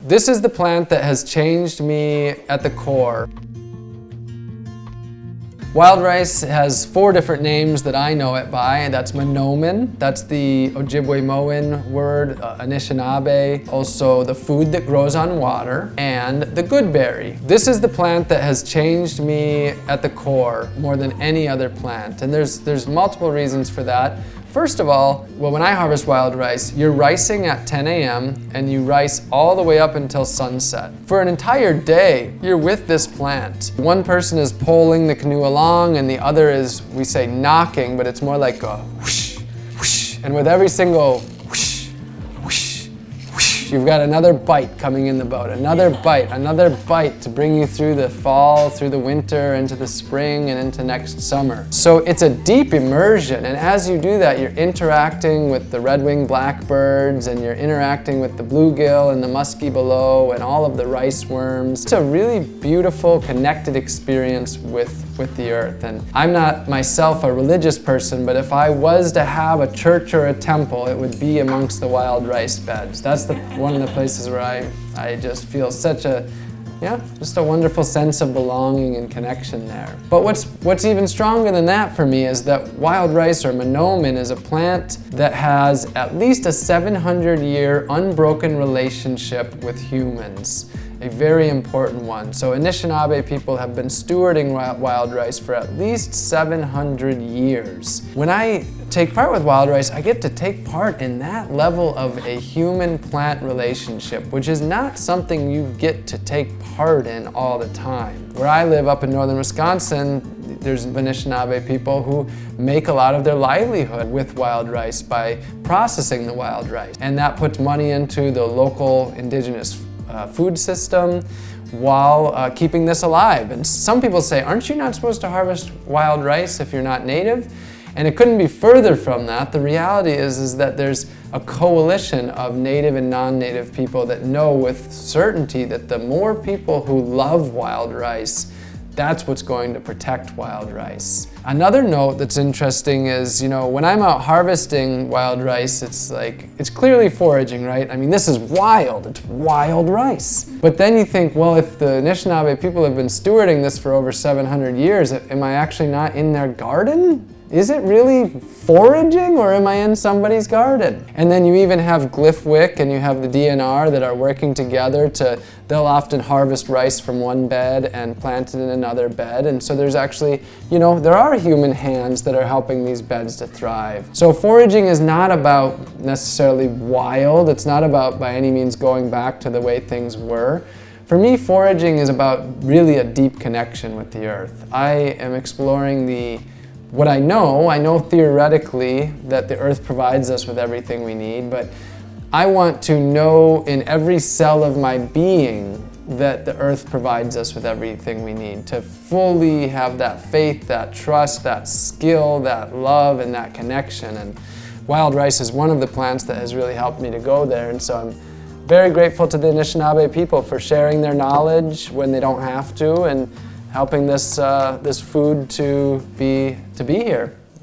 This is the plant that has changed me at the core. Wild rice has 4 different names that I know it by. That's Monoman, that's the Ojibwe-Moan word, Anishinaabe, also the food that grows on water, and the goodberry. This is the plant that has changed me at the core more than any other plant, and there's multiple reasons for that. First of all, well, when I harvest wild rice, you're ricing at 10 a.m. and you rice all the way up until sunset. For an entire day, you're with this plant. One person is pulling the canoe along and the other is, we say knocking, but it's more like a whoosh, whoosh. And with every single whoosh, whoosh, whoosh, you've got another bite coming in the boat, another bite to bring you through the fall, through the winter, into the spring, and into next summer. So it's a deep immersion, and as you do that, you're interacting with the red-winged blackbirds, and you're interacting with the bluegill and the muskie below, and all of the rice worms. It's a really beautiful, connected experience with the earth. And I'm not myself a religious person, but if I was to have a church or a temple, it would be amongst the wild rice beds. That's one of the places where I just feel such just a wonderful sense of belonging and connection there. But what's even stronger than that for me is that wild rice, or Monoman, is a plant that has at least a 700-year unbroken relationship with humans. A very important one. So Anishinaabe people have been stewarding wild rice for at least 700 years. When I take part with wild rice, I get to take part in that level of a human-plant relationship, which is not something you get to take part in all the time. Where I live up in northern Wisconsin, there's Anishinaabe people who make a lot of their livelihood with wild rice by processing the wild rice. And that puts money into the local indigenous food system while keeping this alive. And some people say, aren't you not supposed to harvest wild rice if you're not native? And it couldn't be further from that. The reality is that there's a coalition of native and non-native people that know with certainty that the more people who love wild rice, that's what's going to protect wild rice. Another note that's interesting is, when I'm out harvesting wild rice, it's clearly foraging, right? I mean, this is wild, it's wild rice. But then you think, well, if the Anishinaabe people have been stewarding this for over 700 years, am I actually not in their garden? Is it really foraging, or am I in somebody's garden? And then you even have Glyphwick and you have the DNR that are working together they'll often harvest rice from one bed and plant it in another bed. And so there's actually, there are human hands that are helping these beds to thrive. So foraging is not about necessarily wild. It's not about by any means going back to the way things were. For me, foraging is about really a deep connection with the earth. I am exploring what I know theoretically that the earth provides us with everything we need, but I want to know in every cell of my being that the earth provides us with everything we need to fully have that faith, that trust, that skill, that love, and that connection. And wild rice is one of the plants that has really helped me to go there, and so I'm very grateful to the Anishinaabe people for sharing their knowledge when they don't have to, and helping this food to be here.